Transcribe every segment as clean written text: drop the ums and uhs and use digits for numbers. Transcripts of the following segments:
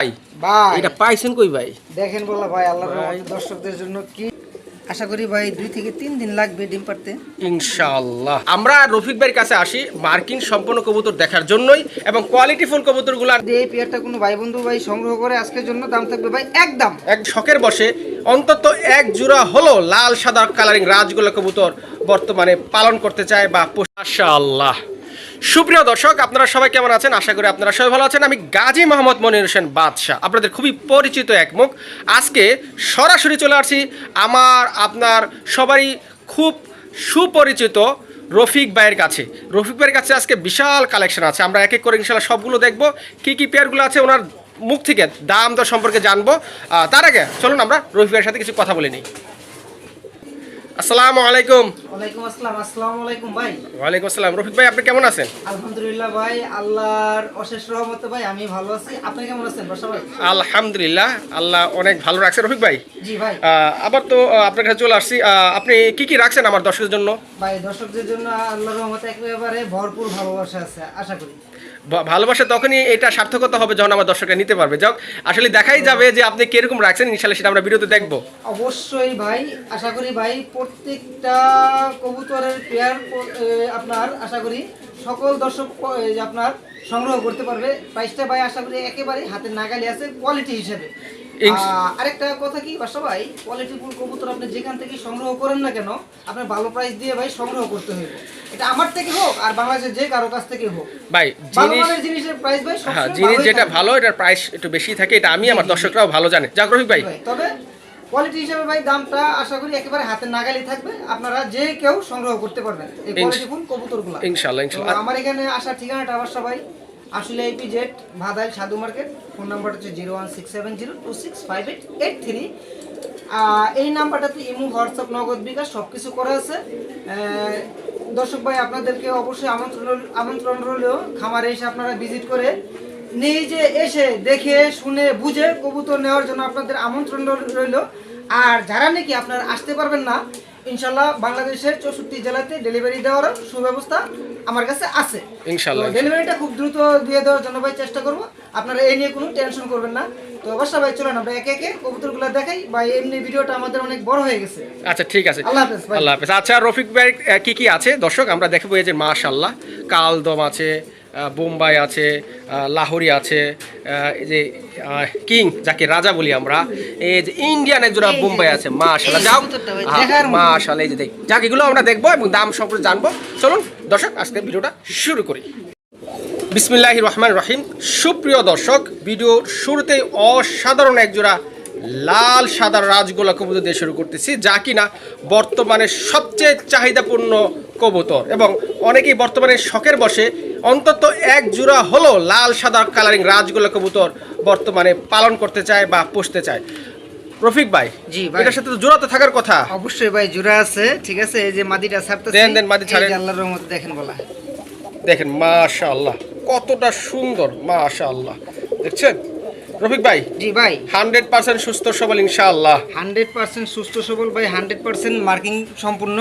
ভাই ভাই এটা পাইছেন কই ভাই? দেখেন বলা ভাই আল্লাহর রহমতে দর্শকদের জন্য কি আশা করি ভাই 2 থেকে 3 দিন লাগবে ডিম পাড়তে ইনশাআল্লাহ। আমরা রফিক ভাইয়ের কাছে আসি মার্কিং সম্পন্ন কবুতর দেখার জন্যই এবং কোয়ালিটিফুল কবুতরগুলো। এই পেয়ারটা কোনো ভাই বন্ধু ভাই সংগ্রহ করে আজকের জন্য দাম থাকবে ভাই একদম এক শখের বসে অন্তত এক জোড়া হলো লাল সাদা কালারিং রাজগোলা কবুতর বর্তমানে পালন করতে চায় বা মাশাআল্লাহ। সুপ্রিয় দর্শক, আপনারা সবাই কেমন আছেন? আশা করি আপনারা সবাই ভালো আছেন। আমি গাজী মোহাম্মদ মনির হোসেন বাদশাহ, আপনাদের খুবই পরিচিত এক মুখ। আজকে সরাসরি চলে আসছি আমার আপনার সবারই খুব সুপরিচিত রফিক ভাইয়ের কাছে। রফিক ভাইয়ের কাছে আজকে বিশাল কালেকশন আছে, আমরা এক এক করে ইনশাল্লাহ সবগুলো দেখবো। কী কী পেয়ারগুলো আছে ওনার মুখ থেকে দাম দর সম্পর্কে জানবো। তার আগে চলুন আমরা রফিক ভাইয়ের সাথে কিছু কথা বলে নিই। আসসালামু আলাইকুম। ওয়ালাইকুম আসসালাম। আসসালামু আলাইকুম ভাই। ওয়ালাইকুম আসসালাম। রফিক ভাই আপনি কেমন আছেন? আলহামদুলিল্লাহ ভাই, আল্লাহর অশেষ রহমতে ভাই আমি ভালো আছি। আপনি কেমন আছেন বাসা ভাই? আলহামদুলিল্লাহ, আল্লাহ অনেক ভালো রাখছে। রফিক ভাই জি ভাই, আবার তো আপনার কাছে চলে আসছি। আপনি কি কি রাখছেন আমার দর্শকদের জন্য? ভাই দর্শকদের জন্য আল্লাহর রহমতে একেবারে ভরপুর ভালোবাসা আছে আশা করি। ভালোবাসা তখনই এটা সার্থকতা হবে যখন আমার দর্শকরা নিতে পারবে। যাক আসলে দেখাই যাবে যে আপনি কিরকম রাখছেন, ইনশাআল্লাহ সেটা আমরা ভিডিওতে দেখবো অবশ্যই ভাই। আশা করি ভাই প্রত্যেকটা কবুতরের পেয়ার আপনার আশা করি সকল দর্শক আপনার সংগ্রহ করতে পারবে। প্রাইসটা ভাই আশা করি একেবারে হাতের নাগালে আছে কোয়ালিটি হিসেবে। আরেকটা কথা কি বাসা ভাই, কোয়ালিটিফুল কবুতর আপনি যেখান থেকে সংগ্রহ করেন না কেন আপনার ভালো প্রাইস দিয়ে ভাই সংগ্রহ করতে হবে। এটা আমার থেকে হোক আর বাংলাদেশের যে কারো কাছ থেকে হোক ভাই, জিনিসের প্রাইস ভাই জিনিস যেটা ভালো এটার প্রাইস একটু বেশি থাকে, এটা আমি আমার দর্শকরাও ভালো জানে। যাক রফিক ভাই, তবে কোয়ালিটি হিসেবে ভাই দামটা আশা করি একেবারে হাতের নাগালে থাকবে, আপনারা যে কেউ সংগ্রহ করতে পারবেন এই কোয়ালিটিফুল কবুতরগুলো ইনশাআল্লাহ। আমার এখানে আসার ঠিকানাটা অবশ্য ভাই আসলে এপিজেড ভাদাইল সাধু মার্কেট। ফোন নাম্বারটা হচ্ছে 01670265883। এই নাম্বারটাতে ইমো, হোয়াটসঅ্যাপ, নগদ, বিকাশ সব কিছু করা আছে। দর্শক ভাই আপনাদেরকে অবশ্যই আমন্ত্রণ রইলেও খামারে এসে আপনারা ভিজিট করে নিজে এসে দেখে শুনে বুঝে কবুতর নেওয়ার জন্য আপনাদের আমন্ত্রণ রইল। আর যারা নাকি আপনারা আসতে পারবেন না, ইনশাল্লাহ বাংলাদেশের 64 জেলাতে ডেলিভারি দেওয়ার সুব্যবস্থা আমার কাছে আছে ইনশাআল্লাহ। ডেলিভারিটা খুব দ্রুত দিয়ে দেওয়ার জন্য ভাই চেষ্টা করব, আপনারা এই নিয়ে কোনো টেনশন করবেন না। তো অবশ্যই ভাই চলেন আমরা একে একে কবুতরগুলো দেখাই ভাই। এমনি ভিডিওটা আমাদের অনেক বড় হয়ে গেছে। আচ্ছা ঠিক আছে, আল্লাহ হাফেজ ভাই। আল্লাহ হাফেজ। আচ্ছা রফিক ভাই কি কি আছে দর্শক আমরা দেখবো। এই যে মাশাআল্লাহ কালদম আছে, বোম্বাই আছে, লাহোরি আছে, এই যে কিং যাকে রাজা বলি আমরা, এই যে ইন্ডিয়ান একজোড়া বোম্বাই আছে মাশাআল্লাহ। যাও মাশাআল্লাহ, এই যে দেখ যাক এগুলো আমরা দেখবো এবং দাম সম্পর্কে জানবো। চলুন দর্শক আজকে ভিডিওটা শুরু করি। বিসমিল্লাহির রহমানির রহিম। সুপ্রিয় দর্শক, ভিডিওর শুরুতেই অসাধারণ একজোড়া লাল সাদা রাজগোলা কবুতর দিয়ে শুরু করতেছি, যা কিনা বর্তমানে সবচেয়ে চাহিদাপূর্ণ কবুতর এবং অনেকেই বর্তমানে শখের বসে অন্তত এক জোড়া হলো লাল সাদা কালারিং রাজগোলা কবুতর বর্তমানে পালন করতে চায় বা পুষতে চায়। রফিক ভাই জি ভাই, এটার সাথে তো জোড়া তো থাকার কথা। অবশ্যই ভাই জোড়া আছে, ঠিক আছে। এই যে মাদিটা ছাড়তেছে, দেন মাদি ছাড়েন। আল্লাহর রহমতে দেখেন বলা, দেখেন মাশাআল্লাহ কতটা সুন্দর মাশাআল্লাহ। দেখছেন রফিক ভাই? জি ভাই, 100% সুস্থ সবল ইনশাআল্লাহ। 100% সুস্থ সবল ভাই, 100% মার্কিং সম্পূর্ণ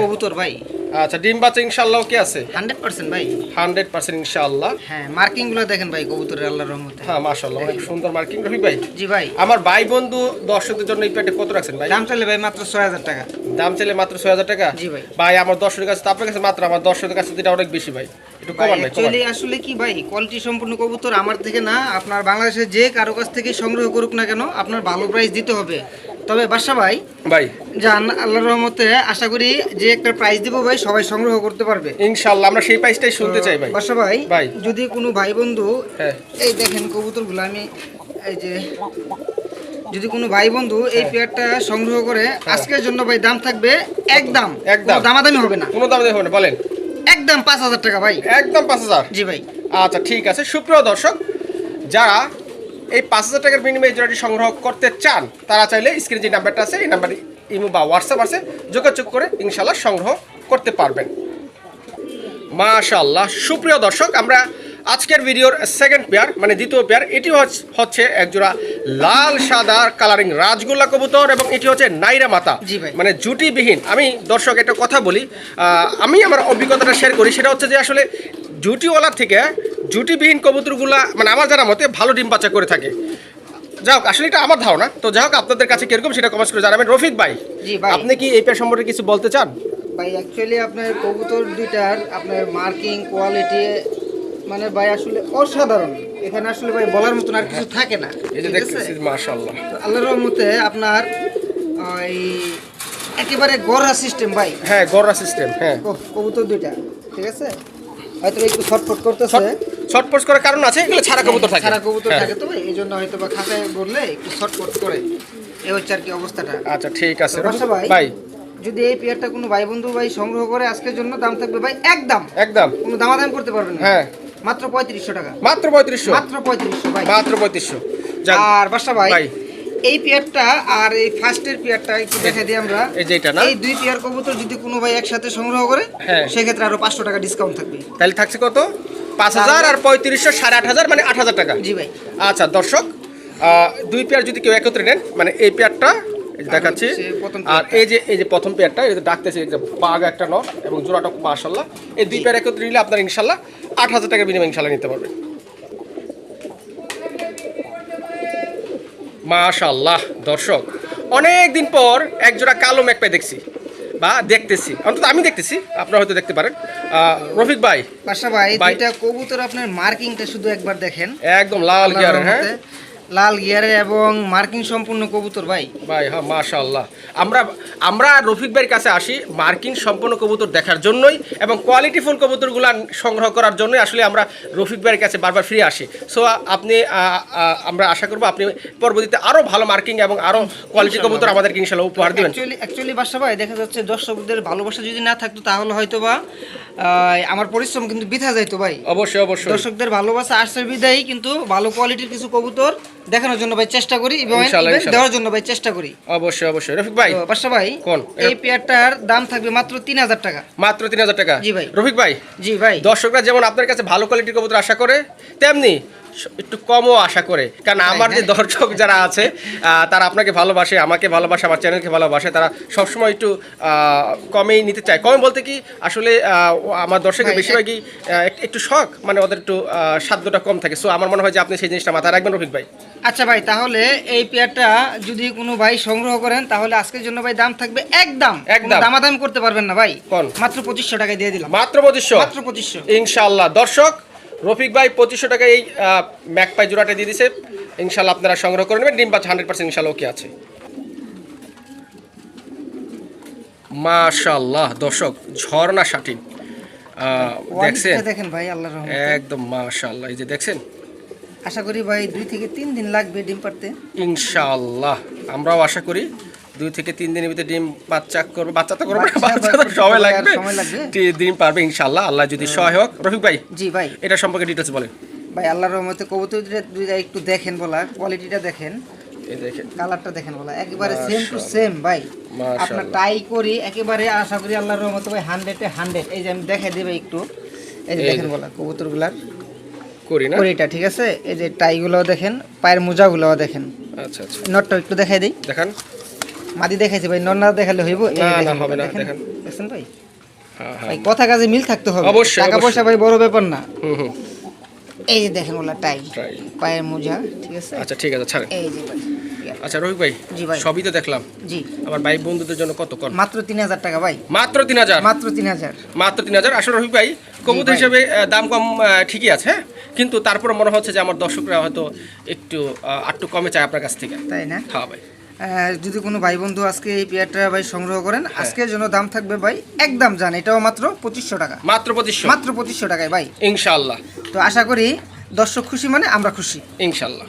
কবুতর ভাই। আচ্ছা ডিম বাচ্চা ইনশাআল্লাহ কি আছে? 100% ভাই, 100% ইনশাআল্লাহ। হ্যাঁ মার্কিং গুলো দেখেন ভাই কবুতরের আল্লাহর রহমতে। হ্যাঁ মাশাআল্লাহ অনেক সুন্দর মার্কিং। রফিক ভাই জি ভাই, আমার ভাই বন্ধু দর্শকদের জন্য এই পেটে কত রাখছেন ভাই? দাম চাইলে ভাই মাত্র 6000 টাকা। দাম চাইলে মাত্র 6000 টাকা? জি ভাই। ভাই আমার দর্শকের কাছে তো আপনার কাছে মাত্র, আমার দর্শকের কাছে এটা অনেক বেশি ভাই, একটু কমান ভাই। অ্যাকচুয়ালি আসলে কি ভাই, কোয়ালিটি সম্পূর্ণ কবুতর আমার থেকে না, আপনার বাংলাদেশের যে কারো কাছ থেকে সংগ্রহ করুক না কেন আপনার ভালো প্রাইস দিতে হবে। তবে বাদশা ভাই জান আল্লাহর রহমতে আশা করি যে একটা প্রাইস দিব ভাই সবাই সংগ্রহ করতে পারবে ইনশাআল্লাহ। আমরা সেই প্রাইসটাই শুনতে চাই ভাই। বাদশা ভাই যদি কোনো ভাই বন্ধু এই দেখেন কবুতরগুলো আমি এই যে যদি কোনো ভাই বন্ধু এই পেয়ারটা সংগ্রহ করে আজকের জন্য ভাই দাম থাকবে একদম দামাদামি হবে না, কোনো দামাদামি হবে না, বলেন একদম 5000 টাকা ভাই, একদম 5000। জি ভাই। আচ্ছা ঠিক আছে। সুপ্রিয় দর্শক, যারা এই 5000 টাকার বিনিময়ে জোড়াটি সংগ্রহ করতে চান তারা চাইলে স্ক্রিনে যে নাম্বারটা আছে এই নাম্বারে ইমো বা হোয়াটসঅ্যাপ আছে, যোগাযোগ করে ইনশাআল্লাহ সংগ্রহ করতে পারবেন মাশাআল্লাহ। সুপ্রিয় দর্শক, আমরা আজকের ভিডিওর সেকেন্ড পেয়ার মানে দ্বিতীয় পেয়ার, এটি হচ্ছে একজোড়া লাল সাদা কালারিং রাজগোল্লা কবুতর এবং এটি হচ্ছে নাইরা মাতা মানে জুটিবিহীন। আমি দর্শক একটা কথা বলি, আমি আমার অভিজ্ঞতাটা শেয়ার করি, সেটা হচ্ছে যে আসলে জুটিওয়ালা থেকে জুটিবিহীন কবুতরগুলা মানে আমার জানা মতে ভালো ডিম বাচ্চা করে থাকে। যাই হোক, আসলে এটা আমার ধারণা। তো যাই হোক, আপনাদের কাছে কিরকম সেটা কমেন্ট করে জানাবেন। রফিক ভাই, জি ভাই। আপনি কি এই পেয়ার সম্পর্কে কিছু বলতে চান? ভাই অ্যাকচুয়ালি আপনার কবুতর দুইটার আপনার মার্কিং কোয়ালিটি মানে ভাই আসলে অসাধারণ। এখানে আসলে ভাই বলার মতন আর কিছু থাকে না। এই যে ঠিক আছে? দেখতেছি মাশাআল্লাহ, আল্লাহর রহমতে আপনার ওই একেবারে গড়া সিস্টেম ভাই। হ্যাঁ গররা সিস্টেম, হ্যাঁ কবুতর দুইটা, ঠিক আছে? হয়তো একটু ছটফট করতেছে, ছটফট করার কারণ আছে, এগুলো ছাড়া কবুতর থাকে। সারা কবুতর হ্যাঁ। থাকে তো ভাই, এই জন্য হয়তো বা খাতায় বললে একটু ছটফট করে। এই হচ্ছে আর কি অবস্থাটা। আচ্ছা ঠিক আছে তো বাসা ভাই, ভাই, যদি এই পেয়ারটা কোনো ভাই বন্ধু ভাই সংগ্রহ করে আজকের জন্য দাম থাকবে ভাই একদম একদম কোনো দামাদাম করতে পারবেন না। হ্যাঁ মাত্র 3500 টাকা। মাত্র 3500, মাত্র 3500 ভাই। মাত্র 3500। যাক আর বাসা ভাই, ভাই, এই পেয়ারটা আর এই ফার্স্টের পেয়ারটা একটু দেখে দিই আমরা। এই যে এটা না, এই দুই পেয়ার কবুতর যদি কোনো ভাই একসাথে সংগ্রহ করে, হ্যাঁ। সেক্ষেত্রে আরো 500 টাকা ডিসকাউন্ট থাকবে। তাহলে থাকছে কত? 5000 আর 3500 8500 মানে 8000 টাকা। জি ভাই। আচ্ছা দর্শক, দুই পেয়ার যদি কেউ একত্রে নেন, মানে এই পেয়ারটা এই যে দেখাচ্ছি, হচ্ছে প্রথম আর পেয়ারটা। এই যে প্রথম পেয়ারটা, এটা ডাকতেছে এই যে বাঘ একটা নর এবং জোড়াটা মাশাআল্লাহ, এই দুই পেয়ার একত্রে নিলে আপনার ইনশাআল্লাহ 8000 টাকার বিনিময়ে ইনশাআল্লাহ নিতে পারবেন। মাশাআল্লাহ দর্শক, অনেক দিন পর এক জোড়া কালো ম্যাকপাই দেখছি বা দেখতেছি, অন্তত আমি দেখতেছি, আপনারা হয়তো দেখতে পারেন। রফিক ভাই, বাসা ভাই, ভাই। দুইটা কবুতর আপনার মার্কিংটা শুধু একবার দেখেন। একদম লাল গিয়ারের, হ্যাঁ লাল গিয়ারে এবং মার্কিং সম্পূর্ণ কবুতর ভাই। ভাই, হ্যাঁ মাশাআল্লাহ। আমরা রফিক ভাইয়ের কাছে আসি মার্কিং সম্পন্ন কবুতর দেখার জন্যই এবং কোয়ালিটিফুল কবুতরগুলো সংগ্রহ করার জন্যই আসলে আমরা রফিক ভাইয়ের কাছে বারবার ফিরে আসি। সো আপনি আমরা আশা করব আপনি পরবর্তীতে আরও ভালো মার্কিং এবং আরও কোয়ালিটি কবুতর আমাদেরকে ইনশাআল্লাহ উপহার দেবেন। অ্যাকচুয়ালি বাসা ভাই, দেখা যাচ্ছে দর্শকদের ভালোবাসা যদি না থাকতো তাহলে হয়তো বা আমার পরিশ্রম কিন্তু বৃথা যাইতো ভাই। অবশ্যই অবশ্যই, দর্শকদের ভালোবাসা আসছে বিদায়ী কিন্তু ভালো কোয়ালিটির কিছু কবুতর দেখানোর জন্য ভাই চেষ্টা করি এবং ইনশাআল্লাহ, event ইনশাআল্লাহ। দেওয়ার জন্য ভাই চেষ্টা করি। অবশ্যই অবশ্যই। রফিক ভাই, তো বাসা ভাই, কোন? এই পেয়ারটার দাম থাকবে মাত্র 3000 টাকা। মাত্র 3000 টাকা। জি ভাই। রফিক ভাই, জি ভাই। দর্শকরা যেমন আপনার কাছে ভালো কোয়ালিটির কবুতর আশা করে, তেমনি একটু কমও আশা করে, কারণ আমার যে দর্শক যারা আছে তারা আপনাকে ভালোবাসে, আমাকে ভালোবাসে, আমার চ্যানেলকে ভালোবাসে, তারা সবসময় একটু কমেই নিতে চায়। কমে বলতে কি আসলে আমার দর্শকের ভাই, বেশিরভাগই একটু শখ, মানে ওদের একটু সাধ্যটা কম থাকে। সো আমার মনে হয় যে আপনি সেই জিনিসটা মাথায় রাখবেন রফিক ভাই। আচ্ছা ভাই, তাহলে এই পেয়ারটা যদি কোনো ভাই সংগ্রহ করেন তাহলে আজকের জন্য ভাই দাম থাকবে একদম একদম। কোনো দামাদামি করতে পারবেন না ভাই। কোন? মাত্র 2500 টাকায় দিয়ে দিলাম। মাত্র 2500, মাত্র 2500। ইনশাআল্লাহ। দর্শক, রফিক ভাই 2500 টাকায় এই ম্যাকপাই জোড়াটা দিয়ে দিছে। ইনশাআল্লাহ আপনারা সংগ্রহ করে নেবেন। ডিম বাচ্চা 100% ইনশাআল্লাহ ওকে আছে। মাশাআল্লাহ দর্শক, ঝর্ণা শাটিন দেখছেন, কোয়ালিটিটা দেখেন ভাই, আল্লাহর রহমতে একদম মাশাআল্লাহ। এই যে দেখছেন, আশা করি ভাই 2 থেকে 3 দিন লাগবে ডিম পাড়তে। ইনশাআল্লাহ আমরাও আশা করি 2 থেকে 3 দিনের ভিতরে ডিম বাচ্চা করবে। বাচ্চা তো করবে না, বাচ্চা বাচ্চা তো করবে, সময় আর লাগবে, সময় লাগবে। ডিম পারবে ইনশাআল্লাহ, আল্লাহ যদি সহায়ক। রফিক ভাই, জি ভাই। এটা সম্পর্কে ডিটেলস বলেন। ভাই আল্লাহর রহমতে কবুতর দুইটা একটু দেখেন বলা, কোয়ালিটিটা দেখেন, এই দেখেন কালারটা দেখেন বলা, একেবারে সেম টু মাশাআল্লাহ। সেম ভাই। মাশাআল্লাহ। আপনার টাই করি একেবারে আশা করি আল্লাহর রহমতে ভাই 100 এ 100। এই যে আমি দেখাই দেব একটু, এই যে এই দেখেন যে। বলা কবুতরগুলার করি না। করিটা, ঠিক আছে? এই যে টাইগুলোও দেখেন, পায়ের মোজাগুলোও দেখেন। আচ্ছা আচ্ছা, নটটা একটু দেখাই দেই। দেখান। মাদি দেখাইছি ভাই, নর না দেখালে হইব? এই না, দেখেন না, হবে না, দেখেন। দেখেন। দেখছেন ভাই? হ্যাঁ হ্যাঁ, ভাই কথা কাজে মিল থাকতে হবে। অবশ্যই, টাকা অবশ্যই। পয়সা ভাই বড় ব্যাপার না। হুম। এই যে দেখেন বলা টাই, Try। পায়ের মোজা, ঠিক আছে? আচ্ছা ঠিক আছে, ছাড়েন। এই যে ভাই, আচ্ছা রফিক ভাই, জি ভাই। সবই তো দেখলাম, জি আমার ভাই বন্ধুদের জন্য কত কর? মাত্র 3000 টাকা ভাই। মাত্র 3000, মাত্র 3000। মাত্র 3000। আসলে রফিক ভাই কবুতর ভাই। হিসেবে দাম কম ঠিকই আছে, হ্যাঁ, কিন্তু তারপরে মনে হচ্ছে যে আমার দর্শকরা হয়তো একটু কমে চায় আপনার কাছ থেকে। তাই না? হ্যাঁ ভাই। যদি কোনো ভাই বন্ধু আজকে এই পেয়ারটা ভাই সংগ্রহ করেন, আজকের জন্য দাম থাকবে ভাই একদম জান, এটাও মাত্র 2500 টাকা। মাত্র 2500, মাত্র 2500 টাকায় ভাই। ইনশাআল্লাহ। তো আশা করি দর্শক খুশি মানে আমরা খুশি। ইনশাআল্লাহ।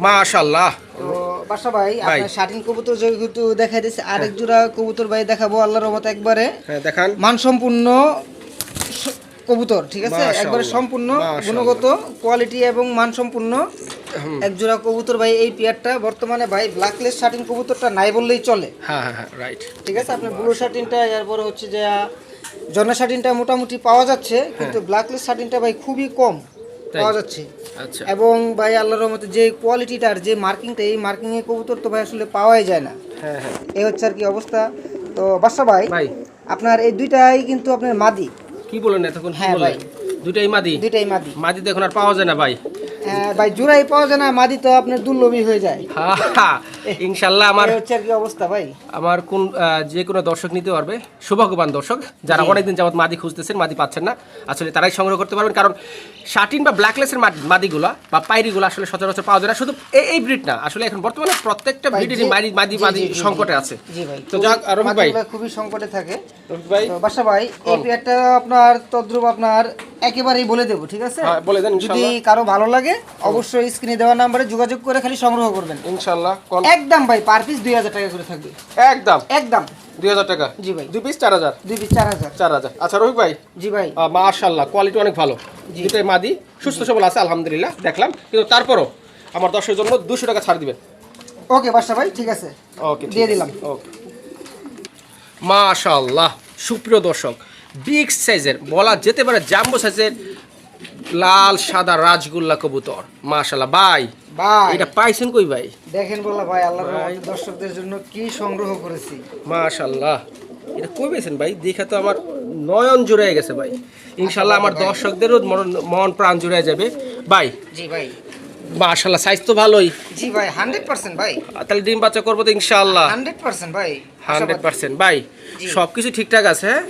মাশাআল্লাহ। তো বাসা ভাই, আপনার শাটিন কবুতর যেহেতু দেখাই দিয়েছে, আরেক জোড়া কবুতর ভাই দেখাবো আল্লাহর রহমতে, একবারে হ্যাঁ দেখান। মানসম্পন্ন কবুতর, ঠিক আছে? মাশাআল্লাহ, একবারে সম্পূর্ণ মাশাআল্লাহ। গুণগত কোয়ালিটি এবং মানসম্পন্ন এক জোড়া কবুতর ভাই। এই পেয়ারটা বর্তমানে ভাই ব্ল্যাকলেস শাটিন কবুতরটা নাই বললেই চলে, হ্যাঁ হ্যাঁ হ্যাঁ, রাইট। ঠিক আছে? আপনার ব্লু শাটিনটা, এরপরে হচ্ছে যে জর্না শাটিনটা মোটামুটি পাওয়া যাচ্ছে, কিন্তু ব্ল্যাকলেস শাটিনটা ভাই খুবই কম তাই? পাওয়া যাচ্ছে। আচ্ছা, এবং ভাই আল্লাহর রহমতে যে কোয়ালিটিটার যে মার্কিংটা, এই মার্কিং এর কবুতর তো ভাই আসলে পাওয়াই যায় না। হ্যাঁ হ্যাঁ এই হচ্ছে আর কি অবস্থা। তো বাসা ভাই, ভাই, আপনার এই দুইটাই কিন্তু আপনার মাদি। কি বলেন এতক্ষণ, কি হ্যাঁ ভাই, বলেন? দুইটাই মাদি। দুইটাই মাদি। মাদি তো এখন আর পাওয়া যায় না ভাই। ভাই জোড়াই পাওয়া যায় না, মাদি তো আপনার দুর্লভই হয়ে যায়। ইনশাল্লাহ আমার হচ্ছে আর কি অবস্থা ভাই। আমার কোন যে কোনো দর্শক নিতে পারবে, সৌভাগ্যবান দর্শক যারা অনেকদিন যাবত মাদি খুঁজতেছেন, মাদি পাচ্ছেন না, আসলে তারাই সংগ্রহ করতে পারবেন। কারণ শাটিন বা ব্ল্যাকলেসের মাদিগুলা বা পাইরিগুলো আসলে সচরাচর পাওয়া যায় না। শুধু এই ব্রিড না, আসলে এখন বর্তমানে প্রত্যেকটা ব্রিডেরই মাদি সংকটে আছে। জি ভাই। তো যাক রফিক ভাই, খুবই সংকটে থাকে রফিক ভাই। তো বাসা ভাই এই পেয়ারটা আপনার তদ্রুপ আপনার একেবারেই বলে দেবো, ঠিক আছে? হ্যাঁ বলে দেন। যদি কারো ভালো লাগে অবশ্যই স্ক্রিনে দেওয়া নাম্বারে যোগাযোগ করে খালি সংগ্রহ করবেন ইনশাআল্লাহ। একদম ভাই পার পিস 2000 টাকা করে থাকবে। একদম একদম 2000 টাকা। জি ভাই। 2 পিস 4000। 2 পিস 4000। 4000। আচ্ছা রফিক ভাই। জি ভাই। মাশাআল্লাহ কোয়ালিটি অনেক ভালো। দুটোই মাদি, সুস্থ সবল আছে আলহামদুলিল্লাহ দেখলাম, কিন্তু তারপরও আমার দর্শকের জন্য 200 টাকা ছাড় দিবেন। ওকে বাসা ভাই, ঠিক আছে, ওকে দিয়ে দিলাম। ওকে মাশাআল্লাহ সুপ্রিয় দর্শক, বিগ সাইজের বলা যেতে পারে জাম্বো সাইজের লাল সাদা রাজগোল্লা কবুতর। মাশাআল্লাহ ভাই, ভাই এটা পাইছেন কই ভাই? দেখেন বললা ভাই, আল্লাহর রহমতে দর্শকদের জন্য কি সংগ্রহ করেছি। মাশাআল্লাহ, এটা কই পেয়েছেন ভাই? দেখে তো আমার নয়ন জুড়ে গেছে ভাই। ইনশাআল্লাহ আমার দর্শকদেরও মন প্রাণ জুড়ে যাবে ভাই। জি ভাই। মাশাআল্লাহ সাইজ তো ভালোই। জি ভাই 100% ভাই। তাহলে ডিম বাচ্চা করবো তো ইনশাআল্লাহ? 100% ভাই। 100% ভাই। সবকিছু ঠিকঠাক আছে, হ্যাঁ?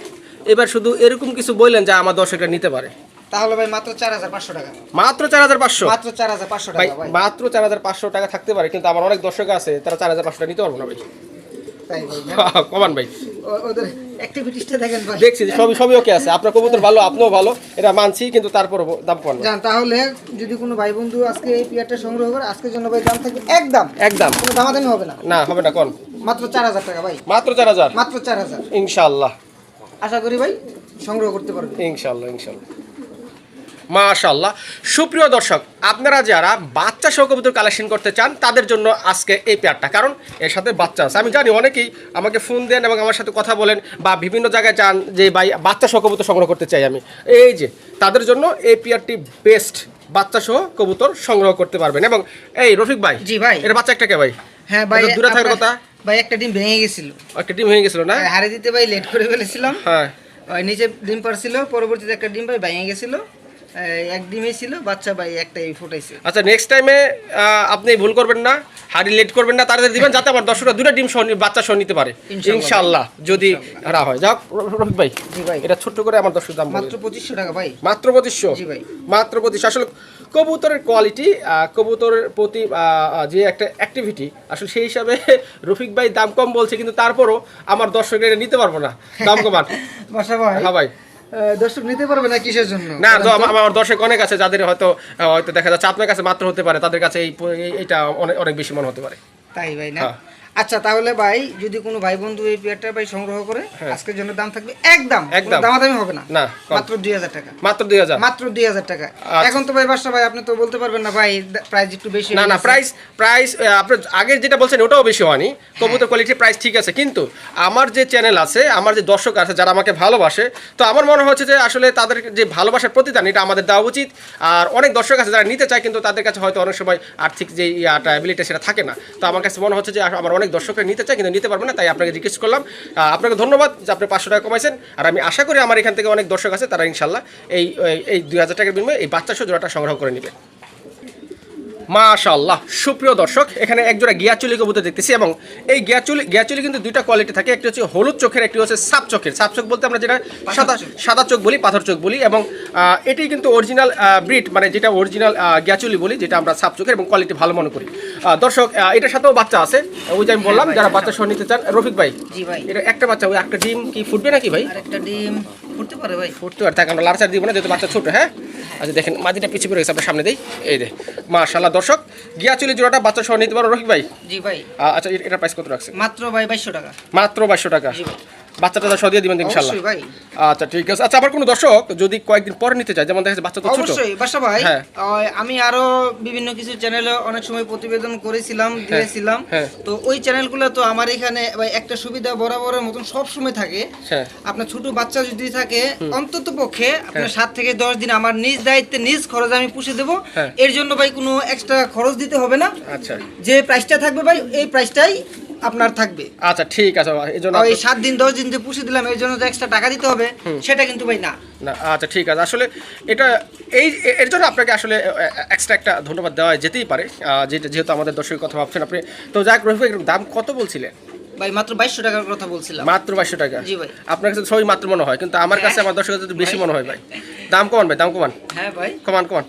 এবার শুধু এরকম কিছু বললেন যা আমার দর্শকরা নিতে পারে। তাহলে ভাই মাত্র 4500 টাকা। মাত্র 4500? মাত্র 4500 ভাই টাকা ভাই। মাত্র 4500 টাকা থাকতে পারে, কিন্তু আমার অনেক দর্শক আছে তারা 4500 টাকা নিতে পারবো না ভাই। তাই ভাই না? কমান ভাই, ওদের অ্যাক্টিভিটিসটা দেখেন ভাই। দেখছি সবই ওকে আছে, আপনার কবুতর ভালো, আপনিও ভালো, এটা মানছি, কিন্তু তারপরও দাম কম না। জান তাহলে যদি কোনো ভাই বন্ধু আজকে এই পেয়ারটা সংগ্রহ করে, আজকের জন্য ভাই দাম থাকবে একদম কোনো দামাদামি হবে না। না হবে না, কোন মাত্র 4000 টাকা ভাই। মাত্র 4000? মাত্র 4000 ইনশাআল্লাহ। আশা করি ভাই সংগ্রহ করতে পারবে ইনশাআল্লাহ। মাশাআল্লাহ সুপ্রিয় দর্শক, আপনারা যারা বাচ্চা সহ কবুতর কালেকশন করতে চান তাদের জন্য আজকে এই পেয়ারটা, কারণ এর সাথে বাচ্চা আছে। আমি জানি অনেকেই আমাকে ফোন দেন এবং আমার সাথে কথা বলেন বা বিভিন্ন জায়গায় যান যে ভাই বাচ্চা সহ কবুতর সংগ্রহ করতে চাই আমি, এই যে তাদের জন্য এই পেয়ারটি বেস্ট। বাচ্চা সহ কবুতর সংগ্রহ করতে পারবেন। এবং এই রফিক ভাই, জি ভাই, এর বাচ্চা একটা কে ভাই? হ্যাঁ ভাই, দূরে থাকার কথা ভাই, একটা ডিম ভেঙে গেছিল। একটা ডিম হয়ে গেছিল না? হারে দিতে ভাই লেট করে ফেলেছিলাম। হ্যাঁ, নিচে ডিম পারছিল, পরবর্তীতে একটা ডিম ভাই ভেঙে গেছিল। এক ডিমই ছিল বাচ্চা ভাই, একটাই ফুটাইছে। আচ্ছা নেক্সট টাইমে আপনি ভুল করবেন না, হাড়ি লেট করবেন না, তাড়াতাড়ি দিবেন যাতে আমার দর্শকরা দুটো ডিম বাচ্চা সহ নিতে পারে ইনশাআল্লাহ, যদি হারা হয়। যাক রফিক ভাই, জি ভাই, এটা ছোট্ট করে আমার দর্শক দাম মাত্র 2500 টাকা ভাই। মাত্র 2500? জি ভাই, মাত্র 2500। আসলে কবুতরের কোয়ালিটি, কবুতরের প্রতি যে একটা অ্যাক্টিভিটি, আসলে সেই হিসাবে রফিক ভাই দাম কম বলছে, কিন্তু তারপরও আমার দর্শকরা এটা নিতে পারবো না, দাম কমান। বাসা ভাই, হ্যাঁ ভাই, দর্শক নিতে পারবে না কিসের জন্য? না তো আমার দর্শক অনেক আছে যাদের হয়তো দেখা যাচ্ছে আপনার কাছে মাত্র হতে পারে, তাদের কাছে এইটা অনেক বেশি মনে হতে পারে। তাই ভাই না? আচ্ছা তাহলে ভাই যদি কোনো ভাই বন্ধু এই পেয়ারটা ভাই সংগ্রহ করে, আজকের জন্য দাম থাকবে একদম দামাদামি হবে না, মাত্র 2000 টাকা। মাত্র 2000? মাত্র 2000 টাকা। এখন তো ভাই বাসা ভাই আপনি তো বলতে পারবেন না ভাই প্রাইস একটু বেশি। না প্রাইস আপনি আগে যেটা বলছেন ওটাও বেশি হয়নি, কবুতর কোয়ালিটি প্রাইস ঠিক আছে, কিন্তু আমার যে চ্যানেল আছে, আমার যে দর্শক আছে যারা আমাকে ভালোবাসে, তো আমার মনে হচ্ছে যে আসলে তাদের যে ভালোবাসার প্রতিদান এটা আমাদের দেওয়া উচিত। আর অনেক দর্শক আছে যারা নিতে চায়, কিন্তু তাদের কাছে হয়তো অনেক সময় আর্থিক যে অ্যাবিলিটি সেটা থাকে না। তো আমার কাছে মনে হচ্ছে যে আমার অনেক দর্শকরা নিতে চায় কিন্তু নিতে পারবে না, তাই আপনাকে রিকোয়েস্ট করলাম। আপনাকে ধন্যবাদ যে আপনি 500 টাকা কমাইছেন। আর আমি আশা করি আমার এখান থেকে অনেক দর্শক আছে তারা ইনশাল্লাহ এই 2000 টাকার বিনিময়ে এই বাচ্চা সহ জোড়াটা সংগ্রহ করে নেবে। মাশাআল্লাহ সুপ্রিয় দর্শক, এখানে একজোড়া গিয়াচুলি কবুতর দেখতেছি, এবং এই গিয়াচুলি কিন্তু দুইটা কোয়ালিটি থাকে, একটি হচ্ছে হলুদ চোখের, একটি হচ্ছে সাপ চোখের। সাপ চোখ বলতে আমরা যেটা সাদা চোখ বলি, পাথর চোখ বলি, এবং এটি কিন্তু অরিজিনাল ব্রিড, মানে যেটা অরিজিনাল গিয়াচুলি বলি, যেটা আমরা সাপ চোখের, এবং কোয়ালিটি ভালো মনে করি। দর্শক এটার সাথেও বাচ্চা আছে, ওই যে আমি বললাম যারা বাচ্চা সহ নিতে চান। রফিক ভাই, জি ভাই, এটা একটা বাচ্চা, ওই একটা ডিম কি ফুটবে নাকি ভাই? একটা ডিম ফুটতে পারে ভাই, ফুটতে পারে, তাকে আমরা লাড়চাড় দিব না যেহেতু বাচ্চা ছোট। হ্যাঁ, আচ্ছা দেখেন মাদিটা পিছিয়ে পড়ে গেছে, আপনার সামনে দেই, এই দে। মাশাআল্লাহ দর্শক, গিয়াচুলি জোড়াটা বাচ্চা সহ নিতে পারো রফিক ভাই? জি ভাই। আচ্ছা এটার প্রাইস কত রাখছে? মাত্র ভাই 2200 টাকা। মাত্র 2200 টাকা? জি ভাই। বাচ্চাটা সহ দিয়ে দিবেন ইনশাআল্লাহ? অবশ্যই ভাই। আচ্ছা ঠিক আছে। আচ্ছা আবার কোনো দর্শক যদি কয়েকদিন পরে নিতে চায়, যেমন দেখা যাচ্ছে বাচ্চা তো ছোট। অবশ্যই বাসা ভাই, হ্যাঁ। আমি আরো বিভিন্ন কিছু চ্যানেলে অনেক সময় প্রতিবেদন করেছিলাম, দিয়েছিলাম। তো ওই চ্যানেলগুলো তো আমার এখানে ভাই একটা সুবিধা বরাবরের মতন সব সময় থাকে। আপনার ছোট বাচ্চা যদি থাকে, অন্তত পক্ষে আপনার 7 থেকে 10 দিন আমার নিজ দায়িত্বে নিজ খরচে আমি পুষে দেব। এর জন্য ভাই কোনো এক্সট্রা খরচ দিতে হবে না। আচ্ছা, যে প্রাইসটা থাকবে ভাই এই প্রাইসটাই আপনার থাকবে। আচ্ছা ঠিক আছে, এই জন্য ওই 7 দিন 10 দিন যে পুষে দিলাম এর জন্য যে এক্সট্রা টাকা দিতে হবে সেটা কিন্তু ভাই না। না আচ্ছা ঠিক আছে, আসলে এটা এর জন্য আপনাকে আসলে এক্সট্রা একটা ধন্যবাদ দেওয়া যেতেই পারে, যেহেতু আমাদের দর্শকের কথা ভাবছেন আপনি। তো যাক রফিক ভাই, দাম কত বলছিলেন? ভাই মাত্র 2200 টাকার কথা বলছিলাম। মাত্র 2200 টাকা? জি ভাই। আপনার কাছে সবই মাত্র মনে হয়, কিন্তু আমার কাছে আমার দর্শকের কাছে বেশি মনে হয় ভাই। দাম কমান ভাই, দাম কমান। হ্যাঁ ভাই, কমান কমান।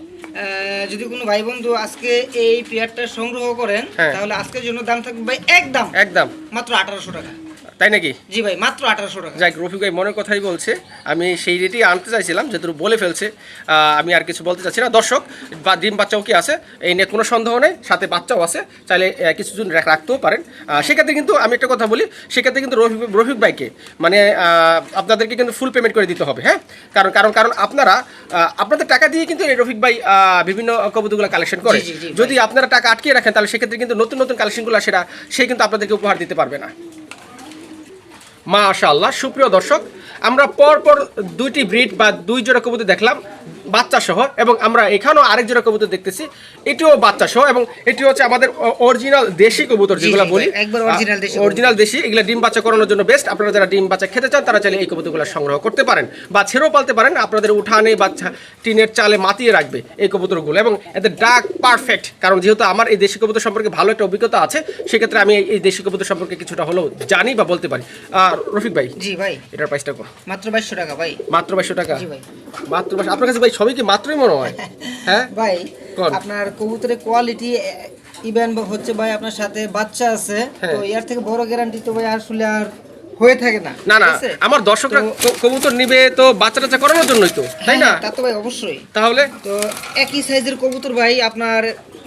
যদি কোনো ভাই বন্ধু আজকে এই পেয়ারটা সংগ্রহ করেন তাহলে আজকের জন্য দাম থাকবে ভাই একদম মাত্র 1800 টাকা। তাই নাকি? জি ভাই, মাত্র 1800 টাকা। যাক রফিক ভাই মনের কথাই বলছে, আমি সেই রেটেই আনতে চাইছিলাম, যেহেতু বলে ফেলছে আমি আর কিছু বলতে চাচ্ছি না। দর্শক বা ডিম বাচ্চাও কি আছে এই নিয়ে কোনো সন্দেহ নেই, সাথে বাচ্চাও আছে, চাইলে কিছুজন রাখতেও পারেন। সেক্ষেত্রে কিন্তু আমি একটা কথা বলি, সেক্ষেত্রে কিন্তু রফিক ভাইকে মানে আপনাদেরকে কিন্তু ফুল পেমেন্ট করে দিতে হবে। হ্যাঁ, কারণ আপনারা আপনাদের টাকা দিয়ে কিন্তু এই রফিক ভাই বিভিন্ন কবুতরগুলো কালেকশন করে। যদি আপনারা টাকা আটকিয়ে রাখেন তাহলে সেক্ষেত্রে কিন্তু নতুন নতুন কালেকশনগুলো সে কিন্তু আপনাদেরকে উপহার দিতে পারবে না। মাশাআল্লাহ, সুপ্রিয় দর্শক, আমরা পরপর 2টি ব্রিড বা 2 জোড়া কবুতর দেখলাম বাচ্চা সহ, এবং আমরা এখানেও আরেক জোড়া কবুতর দেখতেছি, এটিও বাচ্চা সহ, এবং এটি হচ্ছে আমাদের অরিজিনাল দেশি কবুতর যেগুলো বলি, একবার অরিজিনাল দেশি। এগুলো ডিম বাচ্চা করানোর জন্য বেস্ট। আপনারা যারা ডিম বাচ্চা খেতে চান তারা চাইলে এই কবুতরগুলো সংগ্রহ করতে পারেন, বা ছেড়েও পালতে পারেন। আপনাদের উঠানে বা টিনের চালে মাতিয়ে রাখবে এই কবুতরগুলো, এবং এদের ডাক পারফেক্ট। কারণ যেহেতু আমার এই দেশি কবুতর সম্পর্কে ভালো একটা অভিজ্ঞতা আছে, সেক্ষেত্রে আমি এই দেশি কবুতর সম্পর্কে কিছুটা হলেও জানি বা বলতে পারি। রফিক ভাই, জি ভাই, এটার প্রাইসটা কত? মাত্র 2200 টাকা ভাই। মাত্র 2200 টাকা? জি ভাই, মাত্র 2200। আপনার কাছে ভাই সবই কি মাত্রই মনে হয়? হ্যাঁ ভাই, আপনার কবুতরের কোয়ালিটি ইভেন হচ্ছে ভাই, আপনার সাথে বাচ্চা আছে, তো এর থেকে বড় গ্যারান্টি তো ভাই আসলে আর হয়ে থাকে না। না না, আমার দর্শকরা কবুতর নিবে তো বাচ্চা টাচ্চা করানোর জন্যই তো, তাই না? তা তো ভাই অবশ্যই। তাহলে তো একই সাইজের কবুতর ভাই, আপনার